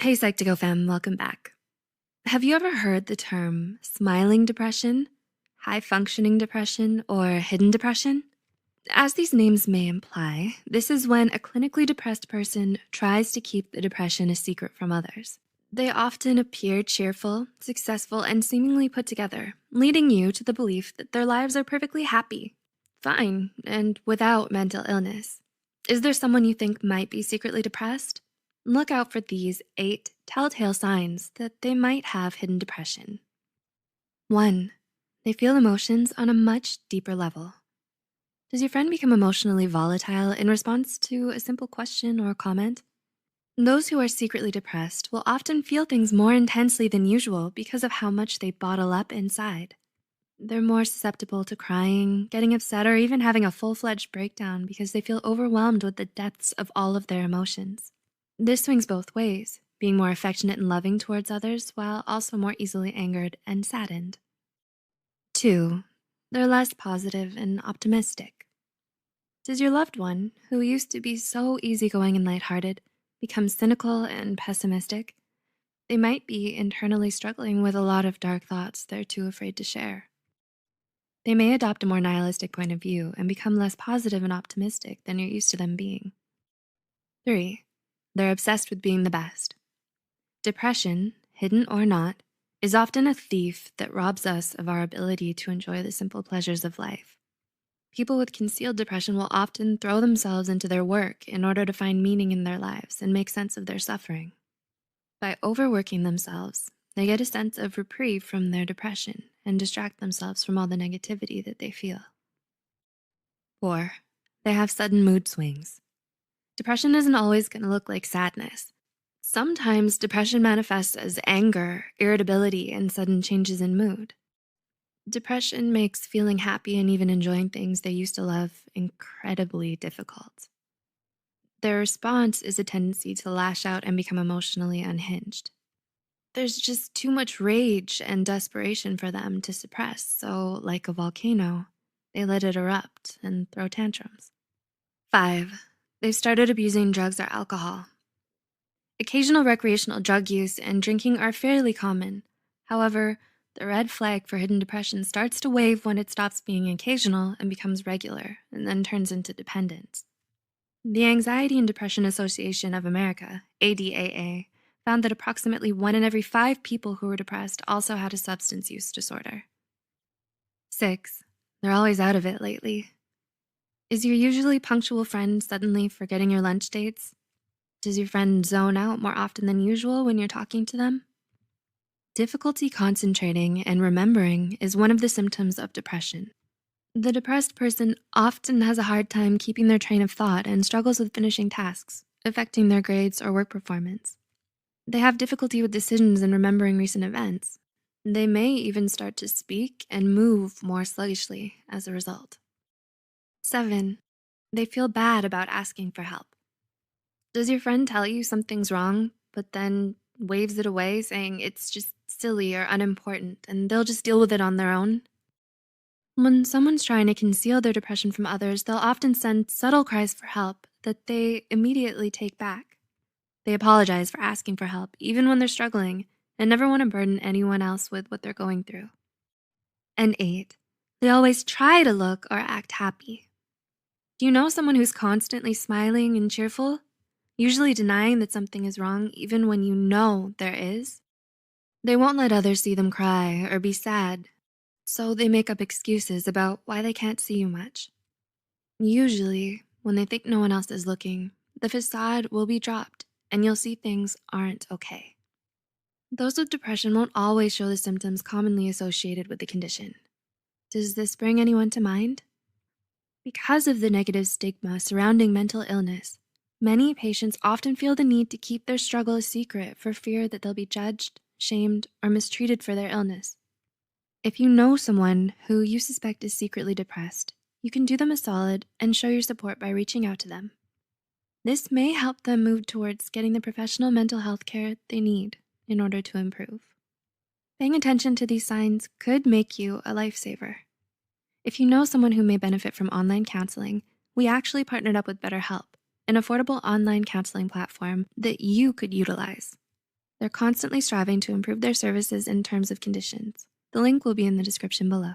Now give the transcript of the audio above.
Hey Psych2Go fam, welcome back. Have you ever heard the term smiling depression, high functioning depression, or hidden depression? As these names may imply, this is when a clinically depressed person tries to keep the depression a secret from others. They often appear cheerful, successful, and seemingly put together, leading you to the belief that their lives are perfectly happy, fine, and without mental illness. Is there someone you think might be secretly depressed? Look out for these 8 telltale signs that they might have hidden depression. 1. They feel emotions on a much deeper level. Does your friend become emotionally volatile in response to a simple question or comment? Those who are secretly depressed will often feel things more intensely than usual because of how much they bottle up inside. They're more susceptible to crying, getting upset, or even having a full-fledged breakdown because they feel overwhelmed with the depths of all of their emotions. This swings both ways, being more affectionate and loving towards others while also more easily angered and saddened. 2. They're less positive and optimistic. Does your loved one, who used to be so easygoing and lighthearted, become cynical and pessimistic? They might be internally struggling with a lot of dark thoughts they're too afraid to share. They may adopt a more nihilistic point of view and become less positive and optimistic than you're used to them being. 3. They're obsessed with being the best. Depression, hidden or not, is often a thief that robs us of our ability to enjoy the simple pleasures of life. People with concealed depression will often throw themselves into their work in order to find meaning in their lives and make sense of their suffering. By overworking themselves, they get a sense of reprieve from their depression and distract themselves from all the negativity that they feel. 4. They have sudden mood swings. Depression isn't always going to look like sadness. Sometimes depression manifests as anger, irritability, and sudden changes in mood. Depression makes feeling happy and even enjoying things they used to love incredibly difficult. Their response is a tendency to lash out and become emotionally unhinged. There's just too much rage and desperation for them to suppress, so like a volcano, they let it erupt and throw tantrums. 5. They've started abusing drugs or alcohol. Occasional recreational drug use and drinking are fairly common. However, the red flag for hidden depression starts to wave when it stops being occasional and becomes regular, and then turns into dependence. The Anxiety and Depression Association of America, ADAA, found that approximately 1 in every 5 people who were depressed also had a substance use disorder. 6. They're always out of it lately. Is your usually punctual friend suddenly forgetting your lunch dates? Does your friend zone out more often than usual when you're talking to them? Difficulty concentrating and remembering is one of the symptoms of depression. The depressed person often has a hard time keeping their train of thought and struggles with finishing tasks, affecting their grades or work performance. They have difficulty with decisions and remembering recent events. They may even start to speak and move more sluggishly as a result. 7. They feel bad about asking for help. Does your friend tell you something's wrong, but then waves it away saying it's just silly or unimportant and they'll just deal with it on their own? When someone's trying to conceal their depression from others, they'll often send subtle cries for help that they immediately take back. They apologize for asking for help, even when they're struggling, and never want to burden anyone else with what they're going through. And 8, they always try to look or act happy. Do you know someone who's constantly smiling and cheerful, usually denying that something is wrong even when you know there is? They won't let others see them cry or be sad, so they make up excuses about why they can't see you much. Usually, when they think no one else is looking, the facade will be dropped and you'll see things aren't okay. Those with depression won't always show the symptoms commonly associated with the condition. Does this bring anyone to mind? Because of the negative stigma surrounding mental illness, many patients often feel the need to keep their struggle a secret for fear that they'll be judged, shamed, or mistreated for their illness. If you know someone who you suspect is secretly depressed, you can do them a solid and show your support by reaching out to them. This may help them move towards getting the professional mental health care they need in order to improve. Paying attention to these signs could make you a lifesaver. If you know someone who may benefit from online counseling, we actually partnered up with BetterHelp, an affordable online counseling platform that you could utilize. They're constantly striving to improve their services and terms of conditions. The link will be in the description below.